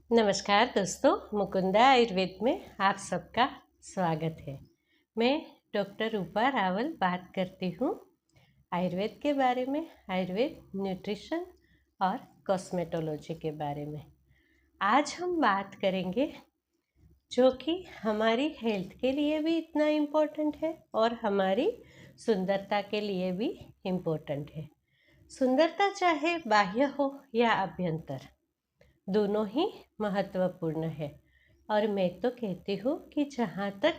नमस्कार दोस्तों, मुकुंदा आयुर्वेद में आप सबका स्वागत है। मैं डॉक्टर रूपा रावल बात करती हूँ आयुर्वेद के बारे में, आयुर्वेद न्यूट्रिशन और कॉस्मेटोलॉजी के बारे में। आज हम बात करेंगे जो कि हमारी हेल्थ के लिए भी इतना इम्पोर्टेंट है और हमारी सुंदरता के लिए भी इम्पोर्टेंट है। सुंदरता चाहे बाह्य हो या अभ्यंतर, दोनों ही महत्वपूर्ण है। और मैं तो कहती हूँ कि जहाँ तक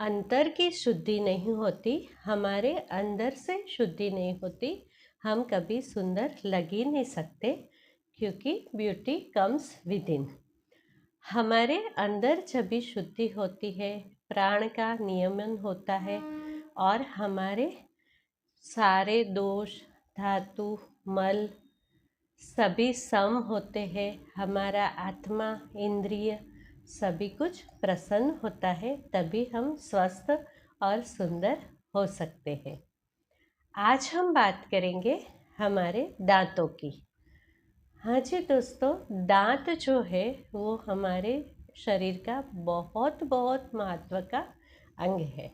अंतर की शुद्धि नहीं होती, हमारे अंदर से शुद्धि नहीं होती, हम कभी सुंदर लग ही नहीं सकते, क्योंकि ब्यूटी कम्स विद इन। हमारे अंदर जब भी शुद्धि होती है, प्राण का नियमन होता है और हमारे सारे दोष, धातु, मल सभी सम होते हैं, हमारा आत्मा, इंद्रिय सभी कुछ प्रसन्न होता है, तभी हम स्वस्थ और सुंदर हो सकते हैं। आज हम बात करेंगे हमारे दांतों की। हाँ जी दोस्तों, दांत जो है वो हमारे शरीर का बहुत बहुत महत्व का अंग है।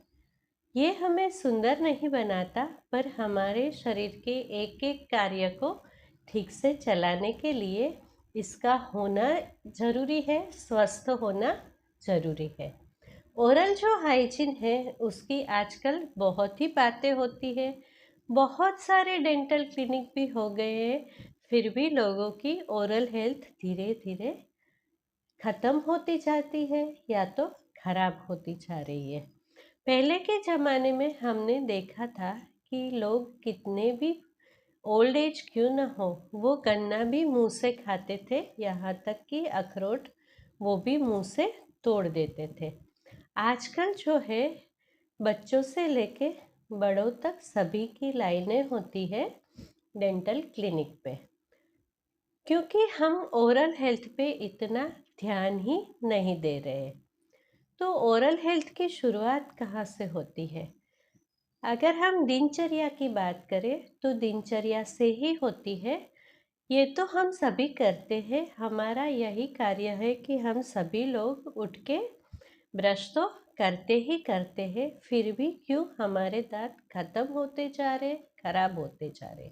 ये हमें सुंदर नहीं बनाता, पर हमारे शरीर के एक एक कार्य को ठीक से चलाने के लिए इसका होना ज़रूरी है, स्वस्थ होना ज़रूरी है। ओरल जो हाइजीन है उसकी आजकल बहुत ही बातें होती है, बहुत सारे डेंटल क्लिनिक भी हो गए हैं, फिर भी लोगों की ओरल हेल्थ धीरे धीरे ख़त्म होती जाती है या तो खराब होती जा रही है। पहले के ज़माने में हमने देखा था कि लोग कितने भी ओल्ड एज क्यों न हो, वो गन्ना भी मुंह से खाते थे, यहाँ तक कि अखरोट वो भी मुंह से तोड़ देते थे। आजकल जो है बच्चों से लेके बड़ों तक सभी की लाइनें होती है डेंटल क्लिनिक पे, क्योंकि हम ओरल हेल्थ पे इतना ध्यान ही नहीं दे रहे। तो ओरल हेल्थ की शुरुआत कहाँ से होती है? अगर हम दिनचर्या की बात करें तो दिनचर्या से ही होती है। ये तो हम सभी करते हैं, हमारा यही कार्य है कि हम सभी लोग उठ के ब्रश तो करते ही करते हैं, फिर भी क्यों हमारे दांत खत्म होते जा रहे, खराब होते जा रहे।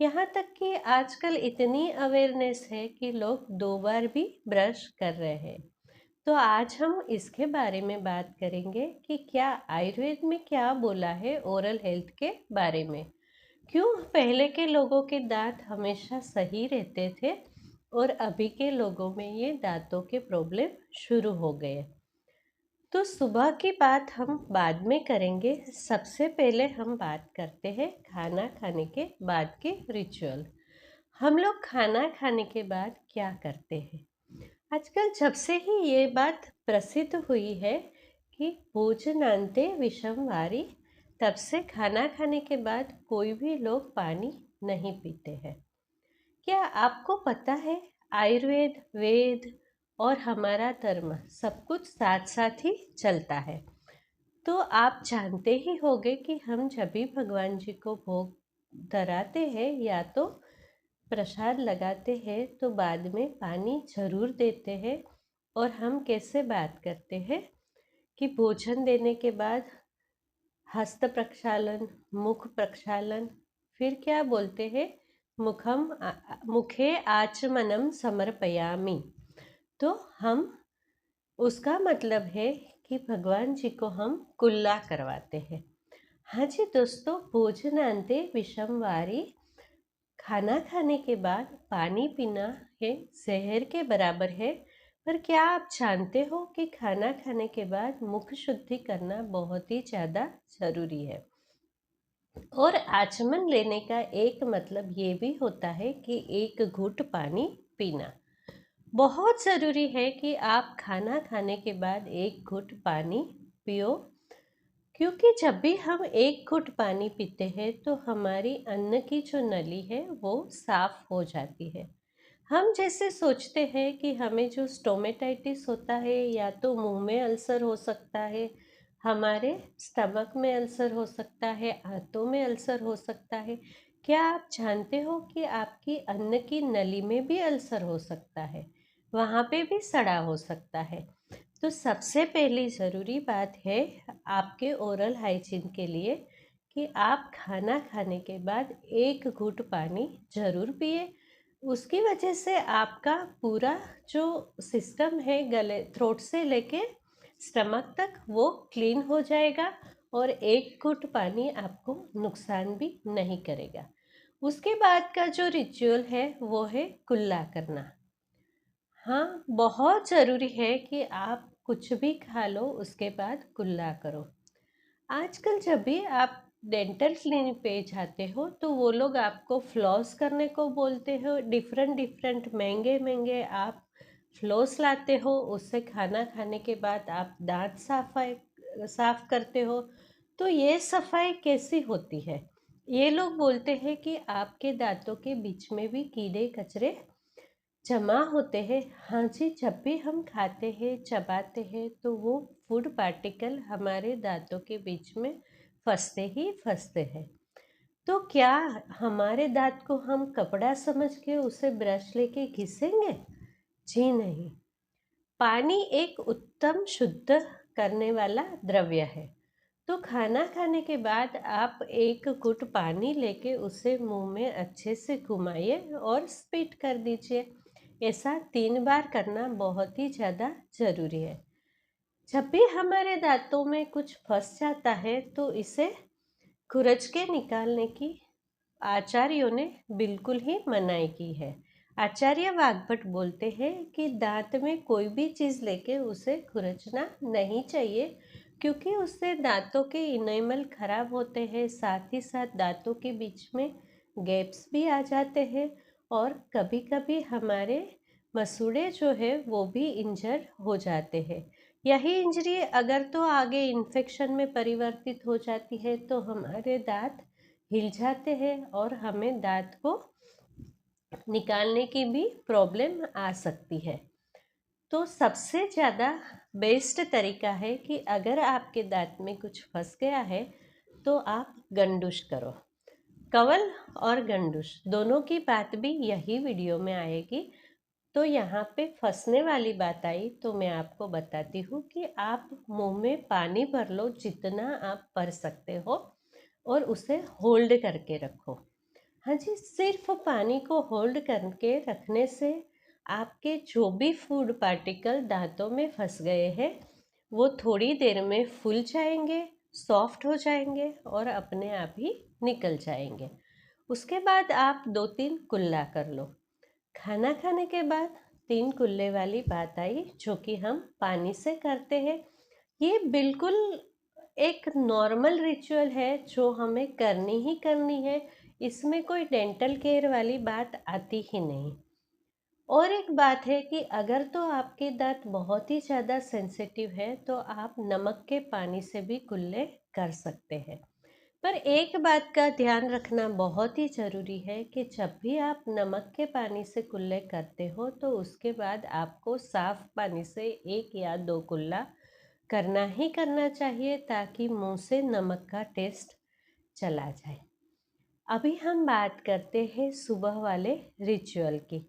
यहाँ तक कि आजकल इतनी अवेयरनेस है कि लोग 2 बार भी ब्रश कर रहे हैं। तो आज हम इसके बारे में बात करेंगे कि क्या आयुर्वेद में क्या बोला है ओरल हेल्थ के बारे में। क्यों पहले के लोगों के दांत हमेशा सही रहते थे और अभी के लोगों में ये दांतों के प्रॉब्लम शुरू हो गए। तो सुबह की बात हम बाद में करेंगे, सबसे पहले हम बात करते हैं खाना खाने के बाद के रिचुअल। हम लोग खाना खाने के बाद क्या करते हैं? आजकल जब से ही ये बात प्रसिद्ध हुई है कि भोजनान्ते विषम वारी, तब से खाना खाने के बाद कोई भी लोग पानी नहीं पीते हैं। क्या आपको पता है आयुर्वेद, वेद और हमारा धर्म सब कुछ साथ साथ ही चलता है। तो आप जानते ही होंगे कि हम जब भी भगवान जी को भोग धराते हैं या तो प्रसाद लगाते हैं तो बाद में पानी जरूर देते हैं। और हम कैसे बात करते हैं कि भोजन देने के बाद हस्त प्रक्षालन, मुख प्रक्षालन, फिर क्या बोलते हैं, मुखे आचमनम समर्पयामि। तो हम उसका मतलब है कि भगवान जी को हम कुल्ला करवाते हैं। हाँ जी दोस्तों, भोजनान्ते विषमवारी, खाना खाने के बाद पानी पीना है जहर के बराबर है। पर क्या आप जानते हो कि खाना खाने के बाद मुख शुद्धि करना बहुत ही ज़्यादा ज़रूरी है। और आचमन लेने का एक मतलब ये भी होता है कि एक घूंट पानी पीना। बहुत ज़रूरी है कि आप खाना खाने के बाद एक घूंट पानी पियो, क्योंकि जब भी हम एक घूंट पानी पीते हैं तो हमारी अन्न की जो नली है वो साफ हो जाती है। हम जैसे सोचते हैं कि हमें जो स्टोमेटाइटिस होता है या तो मुंह में अल्सर हो सकता है, हमारे स्टमक में अल्सर हो सकता है, आंतों में अल्सर हो सकता है। क्या आप जानते हो कि आपकी अन्न की नली में भी अल्सर हो सकता है? वहाँ पे भी सड़ा हो सकता है। तो सबसे पहली ज़रूरी बात है आपके ओरल हाइजीन के लिए कि आप खाना खाने के बाद 1 घूँट पानी ज़रूर पिए। उसकी वजह से आपका पूरा जो सिस्टम है गले थ्रोट से लेके स्टमक तक वो क्लीन हो जाएगा और 1 घूँट पानी आपको नुकसान भी नहीं करेगा। उसके बाद का जो रिचुअल है वो है कुल्ला करना। हाँ, बहुत ज़रूरी है कि आप कुछ भी खा लो उसके बाद कुल्ला करो। आजकल जब भी आप डेंटल क्लिनिक पे जाते हो तो वो लोग आपको फ्लॉस करने को बोलते हो। डिफरेंट डिफरेंट महंगे महंगे आप फ्लॉस लाते हो, उससे खाना खाने के बाद आप दांत साफ करते हो। तो ये सफाई कैसी होती है? ये लोग बोलते हैं कि आपके दांतों के बीच में भी कीड़े कचरे जमा होते हैं। हाँ जी, जब भी हम खाते हैं चबाते हैं तो वो फूड पार्टिकल हमारे दांतों के बीच में फंसते ही फंसते हैं। तो क्या हमारे दांत को हम कपड़ा समझ के उसे ब्रश लेके घिसेंगे? जी नहीं। पानी एक उत्तम शुद्ध करने वाला द्रव्य है। तो खाना खाने के बाद आप 1 घुट पानी लेके उसे मुंह में अच्छे से घुमाइए और स्पिट कर दीजिए। ऐसा 3 बार करना बहुत ही ज़्यादा ज़रूरी है। जब भी हमारे दांतों में कुछ फंस जाता है तो इसे खुरच के निकालने की आचार्यों ने बिल्कुल ही मनाही की है। आचार्य वाग्भट बोलते हैं कि दांत में कोई भी चीज़ लेके उसे खुरचना नहीं चाहिए, क्योंकि उससे दांतों के इनेमल खराब होते हैं, साथ ही साथ दांतों के बीच में गैप्स भी आ जाते हैं और कभी कभी हमारे मसूड़े जो है वो भी इंजर हो जाते हैं। यही इंजरी अगर तो आगे इन्फेक्शन में परिवर्तित हो जाती है तो हमारे दांत हिल जाते हैं और हमें दांत को निकालने की भी प्रॉब्लम आ सकती है। तो सबसे ज़्यादा बेस्ट तरीका है कि अगर आपके दांत में कुछ फंस गया है तो आप गंडुश करो। कवल और गंडुश दोनों की बात भी यही वीडियो में आएगी। तो यहाँ पे फंसने वाली बात आई तो मैं आपको बताती हूँ कि आप मुंह में पानी भर लो जितना आप भर सकते हो और उसे होल्ड करके रखो। हाँ जी, सिर्फ पानी को होल्ड करके रखने से आपके जो भी फूड पार्टिकल दांतों में फंस गए हैं वो थोड़ी देर में फूल जाएंगे, सॉफ्ट हो जाएंगे और अपने आप ही निकल जाएंगे। उसके बाद आप 2-3 कुल्ला कर लो। खाना खाने के बाद 3 कुल्ले वाली बात आई जो कि हम पानी से करते हैं। ये बिल्कुल एक नॉर्मल रिचुअल है जो हमें करनी ही करनी है। इसमें कोई डेंटल केयर वाली बात आती ही नहीं। और एक बात है कि अगर तो आपके दांत बहुत ही ज़्यादा सेंसिटिव है तो आप नमक के पानी से भी कुल्ले कर सकते हैं। पर एक बात का ध्यान रखना बहुत ही ज़रूरी है कि जब भी आप नमक के पानी से कुल्ले करते हो तो उसके बाद आपको साफ़ पानी से 1 या 2 कुल्ला करना ही करना चाहिए, ताकि मुंह से नमक का टेस्ट चला जाए। अभी हम बात करते हैं सुबह वाले रिचुअल की।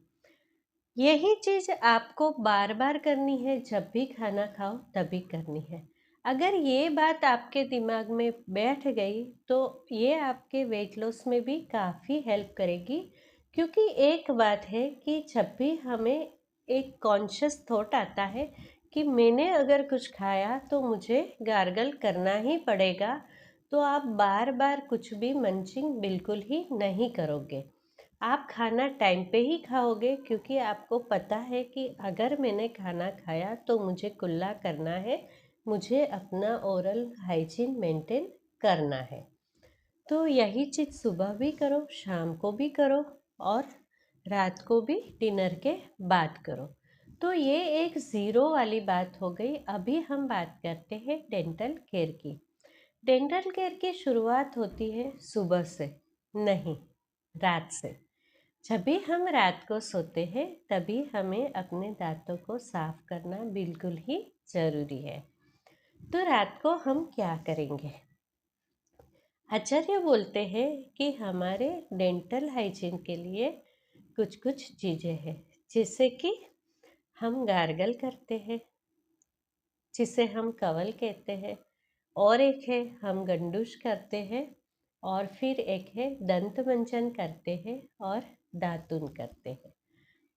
यही चीज़ आपको बार बार करनी है, जब भी खाना खाओ तभी करनी है। अगर ये बात आपके दिमाग में बैठ गई तो ये आपके वेट लॉस में भी काफ़ी हेल्प करेगी। क्योंकि एक बात है कि जब भी हमें एक कॉन्शियस थॉट आता है कि मैंने अगर कुछ खाया तो मुझे गार्गल करना ही पड़ेगा, तो आप बार बार कुछ भी मंचिंग बिल्कुल ही नहीं करोगे। आप खाना टाइम पे ही खाओगे, क्योंकि आपको पता है कि अगर मैंने खाना खाया तो मुझे कुल्ला करना है, मुझे अपना ओरल हाइजीन मेंटेन करना है। तो यही चीज़ सुबह भी करो, शाम को भी करो और रात को भी डिनर के बाद करो। तो ये एक ज़ीरो वाली बात हो गई। अभी हम बात करते हैं डेंटल केयर की। डेंटल केयर की शुरुआत होती है सुबह से, नहीं, रात से। जब भी हम रात को सोते हैं तभी हमें अपने दांतों को साफ करना बिल्कुल ही ज़रूरी है। तो रात को हम क्या करेंगे? आचार्य बोलते हैं कि हमारे डेंटल हाइजीन के लिए कुछ कुछ चीज़ें हैं, जैसे कि हम गार्गल करते हैं, जिसे हम कवल कहते हैं, और एक है हम गंडूश करते हैं, और फिर एक है दंत मंजन करते हैं और दातुन करते हैं।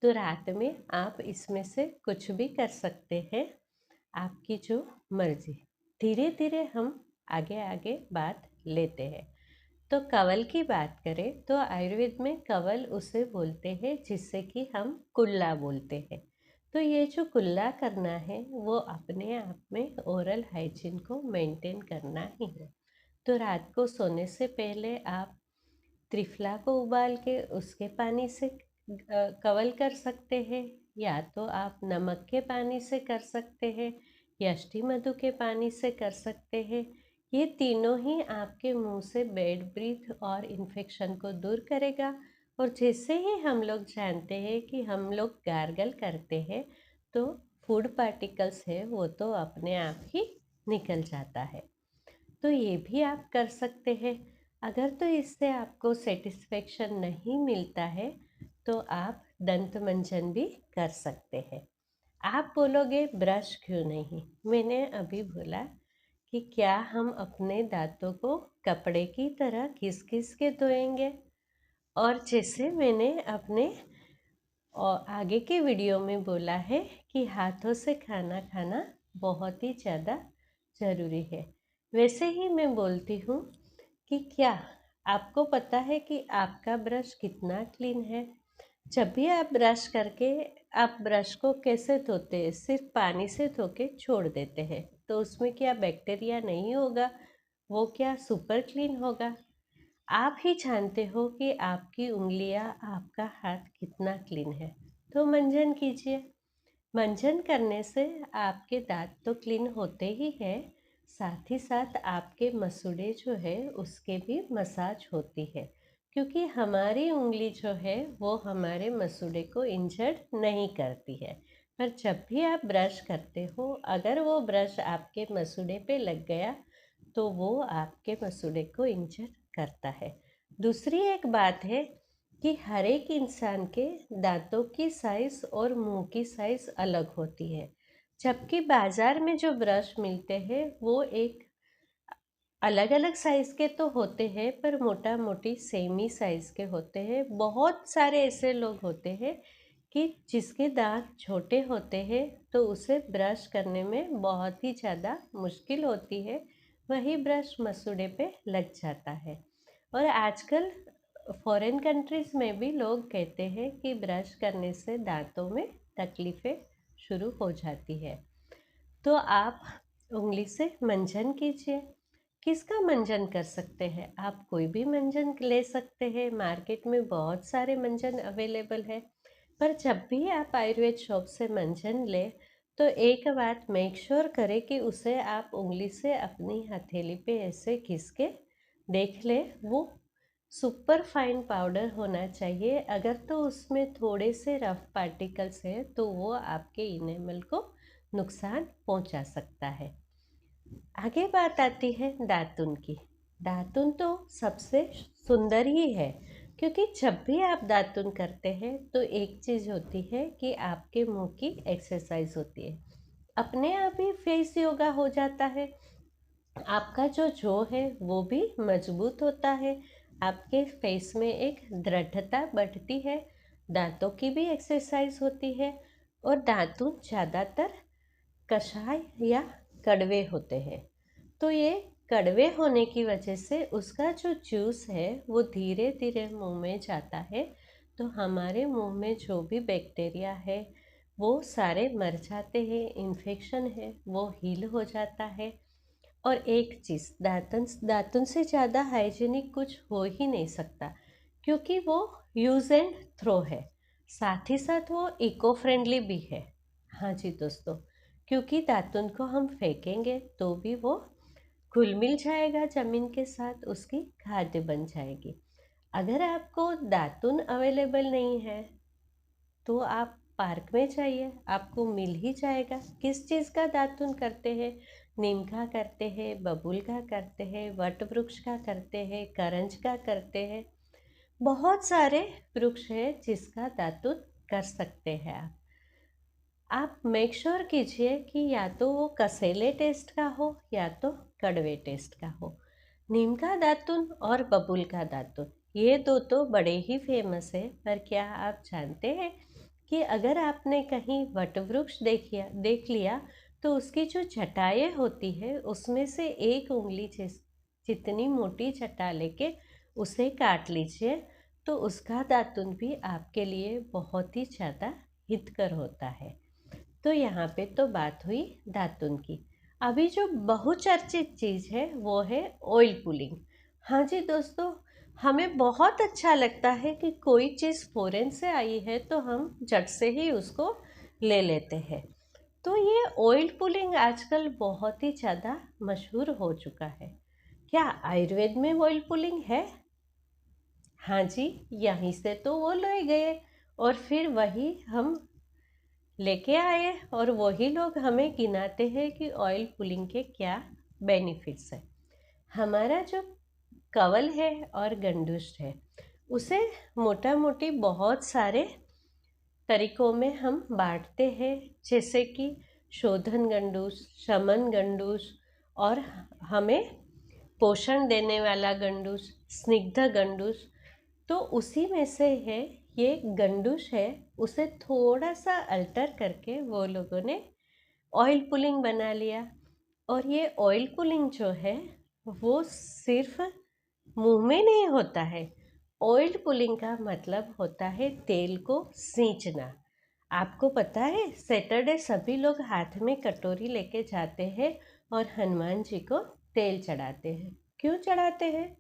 तो रात में आप इसमें से कुछ भी कर सकते हैं, आपकी जो मर्जी। धीरे धीरे हम आगे आगे बात लेते हैं। तो कवल की बात करें तो आयुर्वेद में कवल उसे बोलते हैं जिससे कि हम कुल्ला बोलते हैं। तो ये जो कुल्ला करना है वो अपने आप में ओरल हाइजीन को मेंटेन करना ही है। तो रात को सोने से पहले आप त्रिफला को उबाल के उसके पानी से कवल कर सकते हैं, या तो आप नमक के पानी से कर सकते हैं, यष्टि मधु के पानी से कर सकते हैं। ये तीनों ही आपके मुंह से बैड ब्रीथ और इन्फेक्शन को दूर करेगा। और जैसे ही हम लोग जानते हैं कि हम लोग गार्गल करते हैं तो फूड पार्टिकल्स है वो तो अपने आप ही निकल जाता है। तो ये भी आप कर सकते हैं। अगर तो इससे आपको सेटिस्फेक्शन नहीं मिलता है तो आप दंत मंजन भी कर सकते हैं। आप बोलोगे ब्रश क्यों नहीं? मैंने अभी बोला कि क्या हम अपने दांतों को कपड़े की तरह घिस घिस के धोएंगे? और जैसे मैंने अपने और आगे के वीडियो में बोला है कि हाथों से खाना खाना बहुत ही ज़्यादा ज़रूरी है, वैसे ही मैं बोलती हूँ कि क्या आपको पता है कि आपका ब्रश कितना क्लीन है? जब भी आप ब्रश करके आप ब्रश को कैसे धोते हैं? सिर्फ पानी से धो के छोड़ देते हैं, तो उसमें क्या बैक्टीरिया नहीं होगा? वो क्या सुपर क्लीन होगा? आप ही जानते हो कि आपकी उंगलियां, आपका हाथ कितना क्लीन है। तो मंजन कीजिए। मंजन करने से आपके दांत तो क्लीन होते ही हैं, साथ ही साथ आपके मसूड़े जो है उसके भी मसाज होती है, क्योंकि हमारी उंगली जो है वो हमारे मसूड़े को इंजर्ड नहीं करती है। पर जब भी आप ब्रश करते हो, अगर वो ब्रश आपके मसूड़े पे लग गया तो वो आपके मसूड़े को इंजर करता है। दूसरी एक बात है कि हर एक इंसान के दांतों की साइज़ और मुंह की साइज़ अलग होती है। जबकि बाज़ार में जो ब्रश मिलते हैं वो एक अलग अलग साइज़ के तो होते हैं, पर मोटा मोटी सेम ही साइज़ के होते हैं। बहुत सारे ऐसे लोग होते हैं कि जिसके दांत छोटे होते हैं तो उसे ब्रश करने में बहुत ही ज़्यादा मुश्किल होती है, वही ब्रश मसूड़े पे लग जाता है। और आजकल फॉरेन कंट्रीज़ में भी लोग कहते हैं कि ब्रश करने से दांतों में तकलीफ़ें शुरू हो जाती है। तो आप उंगली से मंजन कीजिए। किसका मंजन कर सकते हैं? आप कोई भी मंजन ले सकते हैं, मार्केट में बहुत सारे मंजन अवेलेबल है। पर जब भी आप आयुर्वेद शॉप से मंजन लें तो एक बात मेक श्योर करें कि उसे आप उंगली से अपनी हथेली पे ऐसे घिस के देख लें, वो सुपर फाइन पाउडर होना चाहिए। अगर तो उसमें थोड़े से रफ पार्टिकल्स हैं तो वो आपके इनेमल को नुकसान पहुंचा सकता है। आगे बात आती है दातुन की। दातुन तो सबसे सुंदर ही है, क्योंकि जब भी आप दातुन करते हैं तो एक चीज़ होती है कि आपके मुंह की एक्सरसाइज होती है, अपने आप ही फेस योगा हो जाता है। आपका जो जो है वो भी मजबूत होता है, आपके फेस में एक दृढ़ता बढ़ती है, दांतों की भी एक्सरसाइज होती है। और दातुन ज़्यादातर कषाय या कड़वे होते हैं। तो ये कड़वे होने की वजह से उसका जो जूस है वो धीरे धीरे मुंह में जाता है, तो हमारे मुंह में जो भी बैक्टीरिया है वो सारे मर जाते हैं, इन्फेक्शन है वो हील हो जाता है। और एक चीज़, दातुन से ज़्यादा हाइजीनिक कुछ हो ही नहीं सकता, क्योंकि वो यूज़ एंड थ्रो है, साथ ही साथ वो इको फ्रेंडली भी है। हाँ जी दोस्तों, क्योंकि दातुन को हम फेंकेंगे तो भी वो घुल मिल जाएगा ज़मीन के साथ, उसकी खाद्य बन जाएगी। अगर आपको दातुन अवेलेबल नहीं है तो आप पार्क में जाइए, आपको मिल ही जाएगा। किस चीज़ का दातुन करते हैं? नीम का करते हैं, बबूल का करते हैं, वट वृक्ष का करते हैं, करंज का करते हैं। बहुत सारे वृक्ष हैं जिसका दातुन कर सकते हैं आप। आप मेक श्योर कीजिए कि या तो वो कसेले टेस्ट का हो या तो कड़वे टेस्ट का हो। नीम का दातुन और बबूल का दातुन, ये दो तो बड़े ही फेमस है। पर क्या आप जानते हैं कि अगर आपने कहीं वटवृक्ष देख लिया तो उसकी जो छटाएं होती है उसमें से एक उंगली जितनी मोटी छटा लेके उसे काट लीजिए तो उसका दातुन भी आपके लिए बहुत ही ज़्यादा हितकर होता है। तो यहाँ पे तो बात हुई दातुन की। अभी जो बहुचर्चित चीज़ है वो है ऑयल पुलिंग। हाँ जी दोस्तों, हमें बहुत अच्छा लगता है कि कोई चीज़ फॉरेन से आई है तो हम झट से ही उसको ले लेते हैं। तो ये ऑयल पुलिंग आजकल बहुत ही ज़्यादा मशहूर हो चुका है। क्या आयुर्वेद में ऑयल पुलिंग है? हाँ जी, यहीं से तो वो ले गए और फिर वही हम लेके आए और वही लोग हमें गिनाते हैं कि ऑयल पुलिंग के क्या बेनिफिट्स है। हमारा जो कवल है और गंडुष्ट है उसे मोटा मोटी बहुत सारे तरीकों में हम बांटते हैं, जैसे कि शोधन गंडूस, शमन गंडूस और हमें पोषण देने वाला गंडूस, स्निग्ध गंडूस। तो उसी में से है ये गंडूस है, उसे थोड़ा सा अल्टर करके वो लोगों ने ऑयल पुलिंग बना लिया। और ये ऑयल पुलिंग जो है वो सिर्फ मुंह में नहीं होता है। ऑयल पुलिंग का मतलब होता है तेल को सींचना। आपको पता है सैटरडे सभी लोग हाथ में कटोरी लेके जाते हैं और हनुमान जी को तेल चढ़ाते हैं। क्यों चढ़ाते हैं?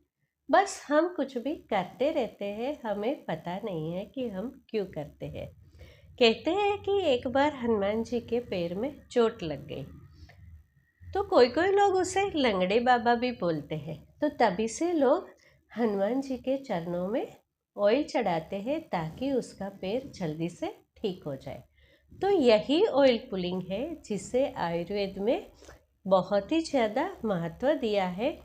बस हम कुछ भी करते रहते हैं, हमें पता नहीं है कि हम क्यों करते हैं। कहते हैं कि एक बार हनुमान जी के पैर में चोट लग गई तो कोई कोई लोग उसे लंगड़े बाबा भी बोलते हैं। तो तभी से लोग हनुमान जी के चरणों में ऑयल चढ़ाते हैं ताकि उसका पैर जल्दी से ठीक हो जाए। तो यही ऑयल पुलिंग है जिसे आयुर्वेद में बहुत ही ज़्यादा महत्व दिया है।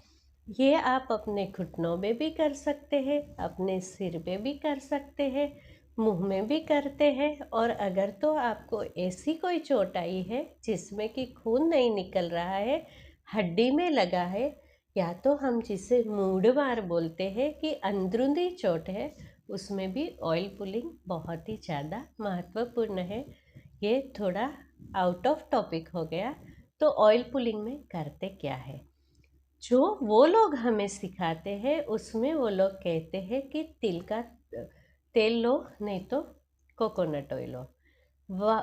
ये आप अपने घुटनों में भी कर सकते हैं, अपने सिर पे भी कर सकते हैं, मुंह में भी करते हैं। और अगर तो आपको ऐसी कोई चोट आई है जिसमें कि खून नहीं निकल रहा है, हड्डी में लगा है, या तो हम जिसे मूढ़ मार बोलते हैं कि अंदरूनी चोट है, उसमें भी ऑयल पुलिंग बहुत ही ज़्यादा महत्वपूर्ण है। ये थोड़ा आउट ऑफ टॉपिक हो गया। तो ऑयल पुलिंग में करते क्या है, जो वो लोग हमें सिखाते हैं उसमें वो लोग कहते हैं कि तिल का तेल लो, नहीं तो कोकोनट ऑयल लो।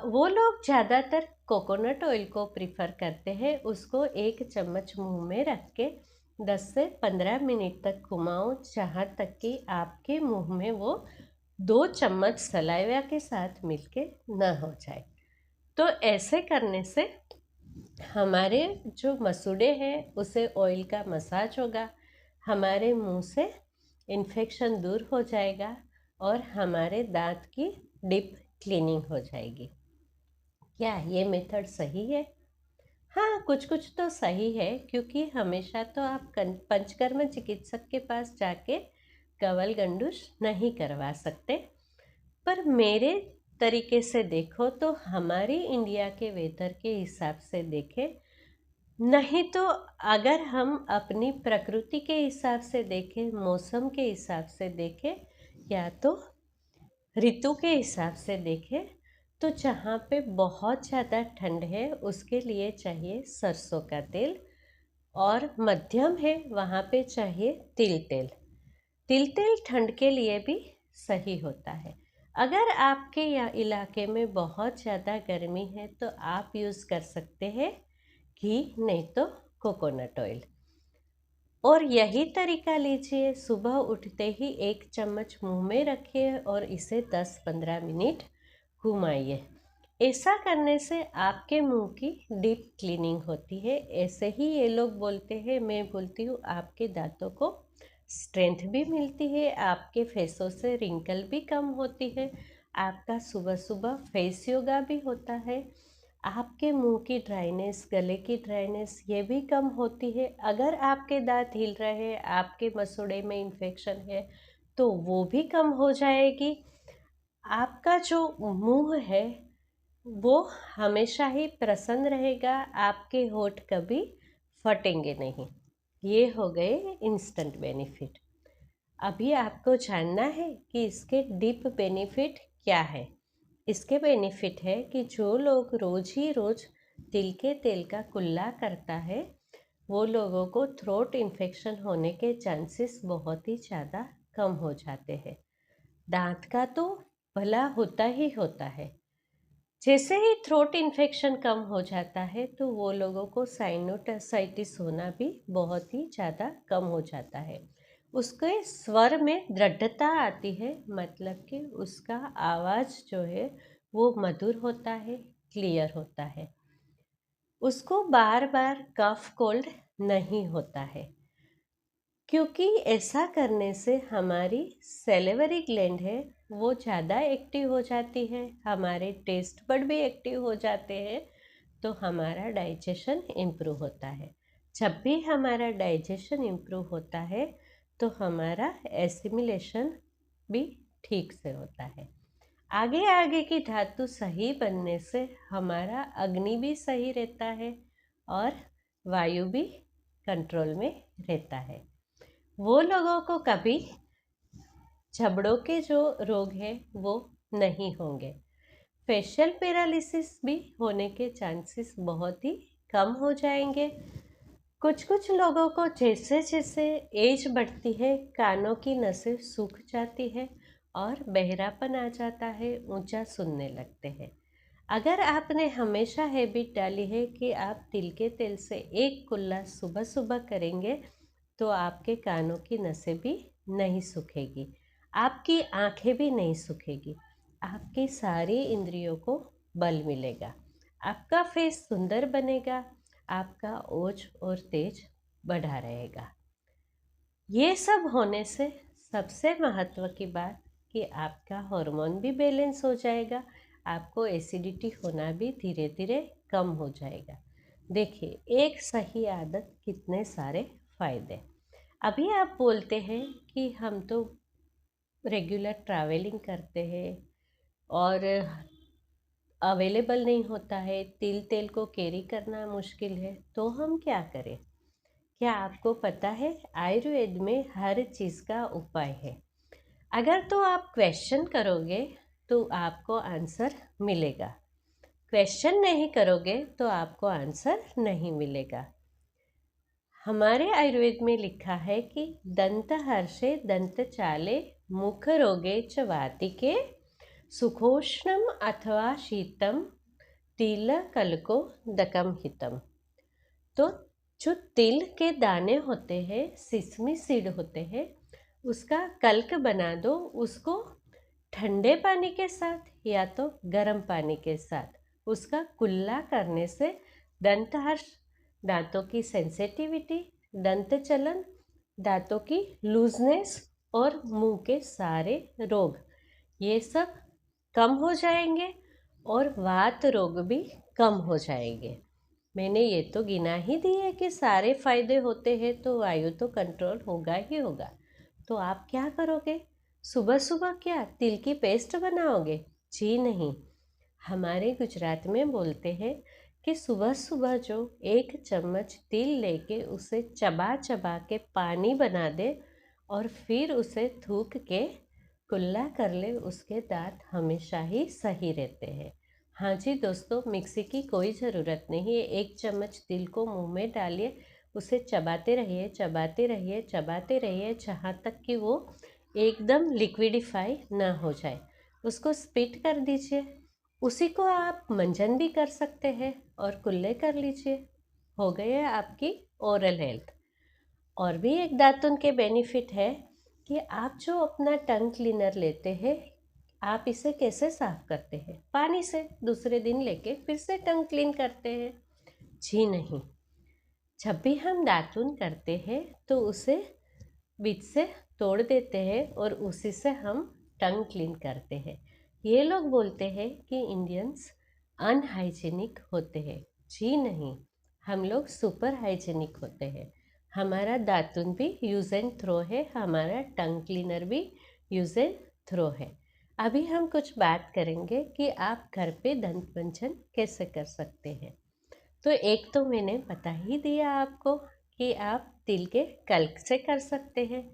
वो लोग ज़्यादातर कोकोनट ऑयल को प्रिफर करते हैं। उसको एक चम्मच मुंह में रख के 10 से 15 मिनट तक घुमाओ, जहाँ तक कि आपके मुंह में वो 2 चम्मच सलाइवा के साथ मिलके न हो जाए। तो ऐसे करने से हमारे जो मसूड़े हैं उसे ऑयल का मसाज होगा, हमारे मुंह से इन्फेक्शन दूर हो जाएगा और हमारे दांत की डीप क्लीनिंग हो जाएगी। क्या ये मेथड सही है? हाँ, कुछ कुछ तो सही है, क्योंकि हमेशा तो आप पंचकर्म चिकित्सक के पास जाके कवल गंडूश नहीं करवा सकते। पर मेरे तरीके से देखो तो हमारी इंडिया के वेदर के हिसाब से देखें, नहीं तो अगर हम अपनी प्रकृति के हिसाब से देखें, मौसम के हिसाब से देखें, या तो ऋतु के हिसाब से देखें, तो जहाँ पे बहुत ज़्यादा ठंड है उसके लिए चाहिए सरसों का तेल, और मध्यम है वहाँ पे चाहिए तिल तेल। तिल तेल ठंड के लिए भी सही होता है। अगर आपके या इलाके में बहुत ज़्यादा गर्मी है तो आप यूज़ कर सकते हैं घी, नहीं तो कोकोनट ऑयल। और यही तरीका लीजिए, सुबह उठते ही 1 चम्मच मुंह में रखिए और इसे 10-15 मिनट घुमाइए। ऐसा करने से आपके मुंह की डीप क्लीनिंग होती है। ऐसे ही ये लोग बोलते हैं, मैं बोलती हूँ, आपके दांतों को स्ट्रेंथ भी मिलती है, आपके फेसों से रिंकल भी कम होती है, आपका सुबह सुबह फेस योगा भी होता है, आपके मुंह की ड्राइनेस, गले की ड्राइनेस ये भी कम होती है। अगर आपके दांत हिल रहे हैं, आपके मसूड़े में इन्फेक्शन है, तो वो भी कम हो जाएगी। आपका जो मुंह है वो हमेशा ही प्रसन्न रहेगा, आपके होंठ कभी फटेंगे नहीं। ये हो गए इंस्टेंट बेनिफिट। अभी आपको जानना है कि इसके डीप बेनिफिट क्या है। इसके बेनिफिट है कि जो लोग रोज ही रोज तिल के तेल का कुल्ला करता है, वो लोगों को थ्रोट इन्फेक्शन होने के चांसेस बहुत ही ज़्यादा कम हो जाते हैं। दांत का तो भला होता ही होता है। जैसे ही थ्रोट इन्फेक्शन कम हो जाता है तो वो लोगों को साइनोसाइटिस होना भी बहुत ही ज़्यादा कम हो जाता है। उसके स्वर में दृढ़ता आती है, मतलब कि उसका आवाज़ जो है वो मधुर होता है, क्लियर होता है। उसको बार बार कफ कोल्ड नहीं होता है, क्योंकि ऐसा करने से हमारी सेलेवरी ग्लैंड है वो ज़्यादा एक्टिव हो जाती है, हमारे टेस्ट बड भी एक्टिव हो जाते हैं, तो हमारा डाइजेशन इम्प्रूव होता है। जब भी हमारा डाइजेशन इम्प्रूव होता है तो हमारा एसिमिलेशन भी ठीक से होता है। आगे आगे की धातु सही बनने से हमारा अग्नि भी सही रहता है और वायु भी कंट्रोल में रहता है। वो लोगों को कभी जबड़ों के जो रोग है वो नहीं होंगे। फेशियल पैरालिसिस भी होने के चांसेस बहुत ही कम हो जाएंगे। कुछ कुछ लोगों को जैसे जैसे एज बढ़ती है कानों की नसें सूख जाती है और बहरापन आ जाता है, ऊंचा सुनने लगते हैं। अगर आपने हमेशा हैबिट डाली है कि आप तिल के तेल से एक कुल्ला सुबह सुबह करेंगे तो आपके कानों की नसें भी नहीं सूखेगी, आपकी आंखें भी नहीं सूखेगी, आपकी सारी इंद्रियों को बल मिलेगा, आपका फेस सुंदर बनेगा, आपका ओज और तेज बढ़ा रहेगा। ये सब होने से सबसे महत्व की बात कि आपका हार्मोन भी बैलेंस हो जाएगा, आपको एसिडिटी होना भी धीरे धीरे कम हो जाएगा। देखिए एक सही आदत कितने सारे फायदे। अभी आप बोलते हैं कि हम तो रेगुलर ट्रैवलिंग करते हैं और अवेलेबल नहीं होता है, तिल तेल को कैरी करना मुश्किल है, तो हम क्या करें? क्या आपको पता है आयुर्वेद में हर चीज़ का उपाय है। अगर तो आप क्वेश्चन करोगे तो आपको आंसर मिलेगा, क्वेश्चन नहीं करोगे तो आपको आंसर नहीं मिलेगा। हमारे आयुर्वेद में लिखा है कि दंत हर्षे दंत चाले मुख रोगे च वातिके सुखोष्णम अथवा शीतम तिल कलको दकम हितम। तो जो तिल के दाने होते हैं, सिसमी सीड होते हैं, उसका कल्क बना दो, उसको ठंडे पानी के साथ या तो गर्म पानी के साथ उसका कुल्ला करने से दंत हर्ष, दांतों की सेंसिटिविटी, दंत चलन, दांतों की लूजनेस और मुंह के सारे रोग, ये सब कम हो जाएंगे और वात रोग भी कम हो जाएंगे। मैंने ये तो गिना ही दी है कि सारे फायदे होते हैं, तो वायु तो कंट्रोल होगा ही होगा। तो आप क्या करोगे? सुबह सुबह क्या तिल की पेस्ट बनाओगे? जी नहीं। हमारे गुजरात में बोलते हैं कि सुबह सुबह जो एक चम्मच तिल लेके उसे चबा चबा के पानी बना दे और फिर उसे थूक के कुल्ला कर ले, उसके दांत हमेशा ही सही रहते हैं। हाँ जी दोस्तों, मिक्सी की कोई ज़रूरत नहीं है। एक चम्मच तिल को मुंह में डालिए, उसे चबाते रहिए चबाते रहिए चबाते रहिए जहाँ तक कि वो एकदम लिक्विडिफाई ना हो जाए। उसको स्पिट कर दीजिए। उसी को आप मंजन भी कर सकते हैं और कुल्ले कर लीजिए। हो गए आपकी ओरल हेल्थ। और भी एक दातुन के बेनिफिट है कि आप जो अपना टंग क्लीनर लेते हैं, आप इसे कैसे साफ करते हैं? पानी से। दूसरे दिन लेके फिर से टंग क्लीन करते हैं? जी नहीं। जब भी हम दातुन करते हैं तो उसे बीच से तोड़ देते हैं और उसी से हम टंग क्लीन करते हैं। ये लोग बोलते हैं कि इंडियंस अनहाइजीनिक होते हैं। जी नहीं, हम लोग सुपर हाइजीनिक होते हैं। हमारा दातुन भी यूज़ एंड थ्रो है, हमारा टंग क्लीनर भी यूज़ एंड थ्रो है। अभी हम कुछ बात करेंगे कि आप घर पे दंत मंजन कैसे कर सकते हैं। तो एक तो मैंने बता ही दिया आपको कि आप तिल के कल्क से कर सकते हैं।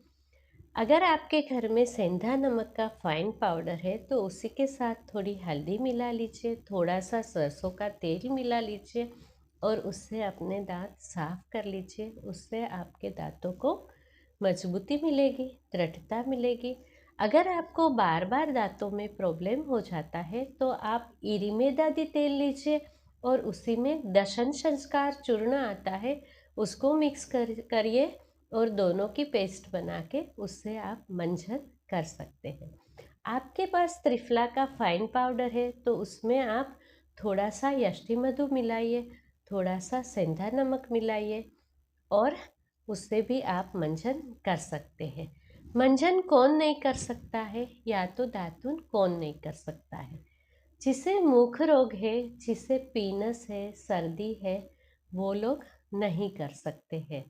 अगर आपके घर में सेंधा नमक का फाइन पाउडर है तो उसी के साथ थोड़ी हल्दी मिला लीजिए, थोड़ा सा सरसों का तेल मिला लीजिए और उससे अपने दांत साफ कर लीजिए। उससे आपके दांतों को मजबूती मिलेगी, दृढ़ता मिलेगी। अगर आपको बार बार दांतों में प्रॉब्लम हो जाता है तो आप इरिमेदादी तेल लीजिए और उसी में दशन संस्कार चूर्ण आता है, उसको मिक्स करिए और दोनों की पेस्ट बना के उससे आप मंजन कर सकते हैं। आपके पास त्रिफला का फाइन पाउडर है तो उसमें आप थोड़ा सा यष्टि मधु मिलाइए, थोड़ा सा सेंधा नमक मिलाइए और उससे भी आप मंजन कर सकते हैं। मंजन कौन नहीं कर सकता है? या तो दातून कौन नहीं कर सकता है? जिसे मुख रोग है, जिसे पीनस है, सर्दी है, वो लोग नहीं कर सकते हैं।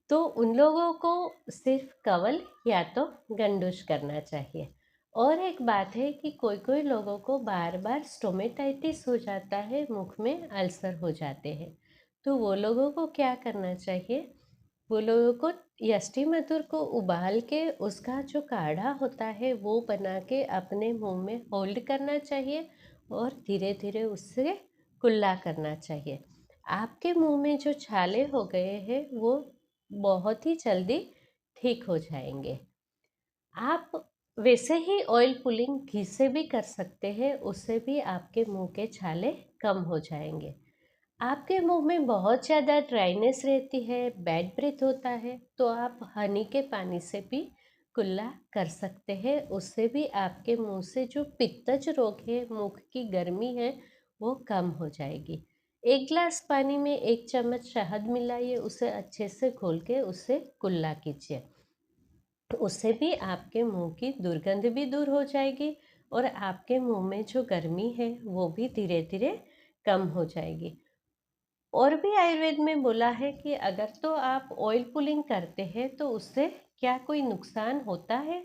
तो उन लोगों को सिर्फ कवल या तो गंडूश करना चाहिए। और एक बात है कि कोई कोई लोगों को बार बार स्टोमेटाइटिस हो जाता है, मुख में अल्सर हो जाते हैं। तो वो लोगों को क्या करना चाहिए? वो लोगों को यष्टि मधुर को उबाल के उसका जो काढ़ा होता है वो बना के अपने मुंह में होल्ड करना चाहिए और धीरे धीरे उससे कुल्ला करना चाहिए। आपके मुंह में जो छाले हो गए हैं वो बहुत ही जल्दी ठीक हो जाएंगे। आप वैसे ही ऑयल पुलिंग घी से भी कर सकते हैं, उससे भी आपके मुंह के छाले कम हो जाएंगे। आपके मुंह में बहुत ज़्यादा ड्राइनेस रहती है, बैड ब्रेथ होता है, तो आप हनी के पानी से भी कुल्ला कर सकते हैं। उससे भी आपके मुंह से जो पित्तज रोग है, मुख की गर्मी है, वो कम हो जाएगी। एक गिलास पानी में 1 चम्मच शहद मिलाइए, उसे अच्छे से घोल के उससे कुल्ला कीजिए। उससे भी आपके मुंह की दुर्गंध भी दूर हो जाएगी और आपके मुंह में जो गर्मी है वो भी धीरे धीरे कम हो जाएगी। और भी आयुर्वेद में बोला है कि अगर तो आप ऑयल पुलिंग करते हैं तो उससे क्या कोई नुकसान होता है?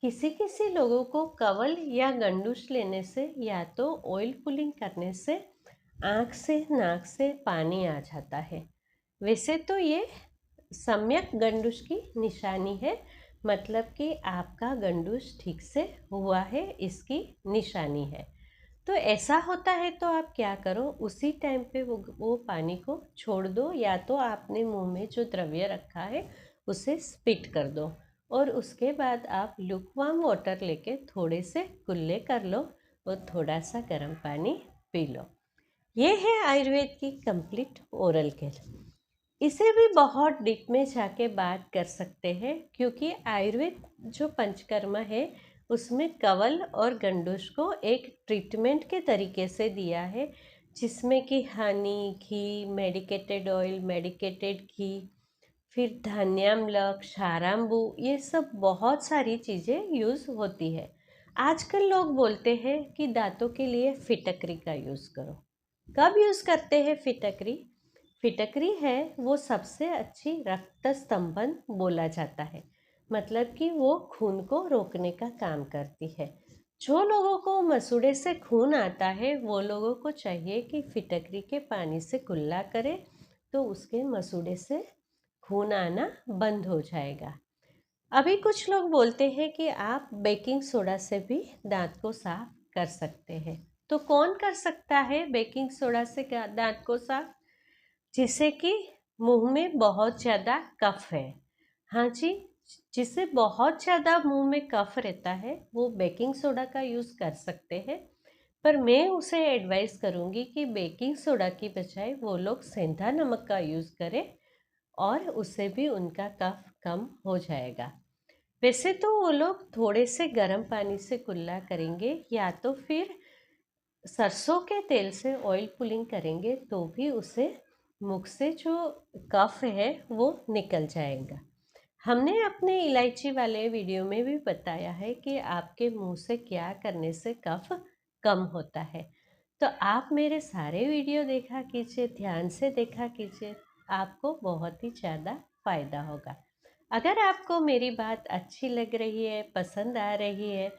किसी किसी लोगों को कवल या गंडूश लेने से या तो ऑयल पुलिंग करने से आँख से नाक से पानी आ जाता है। वैसे तो ये सम्यक गंडूश की निशानी है, मतलब कि आपका गंडूश ठीक से हुआ है, इसकी निशानी है। तो ऐसा होता है तो आप क्या करो, उसी टाइम पे वो पानी को छोड़ दो या तो आपने मुंह में जो द्रव्य रखा है उसे स्पिट कर दो और उसके बाद आप लुकवार्म वाटर लेके थोड़े से कुल्ले कर लो और थोड़ा सा गर्म पानी पी लो। ये है आयुर्वेद की कंप्लीट ओरल केयर। इसे भी बहुत डीप में जाके बात कर सकते हैं क्योंकि आयुर्वेद जो पंचकर्मा है उसमें कवल और गंडूश को एक ट्रीटमेंट के तरीके से दिया है, जिसमें कि हनी, घी, मेडिकेटेड ऑयल, मेडिकेटेड घी, फिर धन्यामलक, क्षाराम्बू, ये सब बहुत सारी चीज़ें यूज़ होती है। आजकल लोग बोलते हैं कि दांतों के लिए फिटकरी का यूज़ करो। कब यूज़ करते हैं फिटकरी? फिटकरी है वो सबसे अच्छी रक्त स्तंभन बोला जाता है, मतलब कि वो खून को रोकने का काम करती है। जो लोगों को मसूड़े से खून आता है वो लोगों को चाहिए कि फिटकरी के पानी से कुल्ला करें, तो उसके मसूड़े से खून आना बंद हो जाएगा। अभी कुछ लोग बोलते हैं कि आप बेकिंग सोडा से भी दांत को साफ कर सकते हैं। तो कौन कर सकता है बेकिंग सोडा से दांत को साफ? जिसे कि मुंह में बहुत ज़्यादा कफ है। हाँ जी, जिसे बहुत ज़्यादा मुंह में कफ रहता है वो बेकिंग सोडा का यूज़ कर सकते हैं, पर मैं उसे एडवाइस करूँगी कि बेकिंग सोडा की बजाय वो लोग सेंधा नमक का यूज़ करें और उससे भी उनका कफ कम हो जाएगा। वैसे तो वो लोग थोड़े से गर्म पानी से कुल्ला करेंगे या तो फिर सरसों के तेल से ऑयल पुलिंग करेंगे तो भी उसे मुख से जो कफ है वो निकल जाएगा। हमने अपने इलायची वाले वीडियो में भी बताया है कि आपके मुंह से क्या करने से कफ कम होता है। तो आप मेरे सारे वीडियो देखा कीजिए, ध्यान से देखा कीजिए, आपको बहुत ही ज़्यादा फायदा होगा। अगर आपको मेरी बात अच्छी लग रही है, पसंद आ रही है,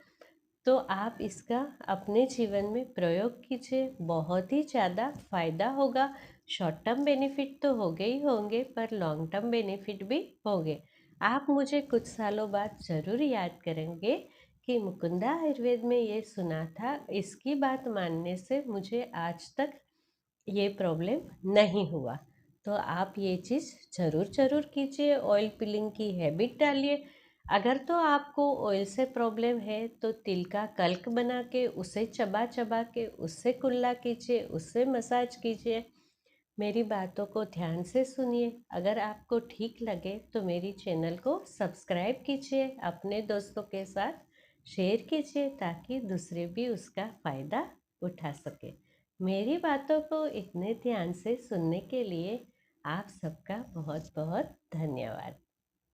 तो आप इसका अपने जीवन में प्रयोग कीजिए। बहुत ही ज़्यादा फ़ायदा होगा। शॉर्ट टर्म बेनिफिट तो होंगे ही होंगे, पर लॉन्ग टर्म बेनिफिट भी होंगे। आप मुझे कुछ सालों बाद ज़रूर याद करेंगे कि मुकुंदा आयुर्वेद में ये सुना था, इसकी बात मानने से मुझे आज तक ये प्रॉब्लम नहीं हुआ। तो आप ये चीज़ ज़रूर ज़रूर कीजिए। ऑयल पिलिंग की हैबिट डालिए। अगर तो आपको ऑयल से प्रॉब्लम है तो तिल का कल्क बना के उसे चबा चबा के उससे कुल्ला कीजिए, उससे मसाज कीजिए। मेरी बातों को ध्यान से सुनिए। अगर आपको ठीक लगे तो मेरी चैनल को सब्सक्राइब कीजिए, अपने दोस्तों के साथ शेयर कीजिए ताकि दूसरे भी उसका फ़ायदा उठा सके। मेरी बातों को इतने ध्यान से सुनने के लिए आप सबका बहुत बहुत धन्यवाद।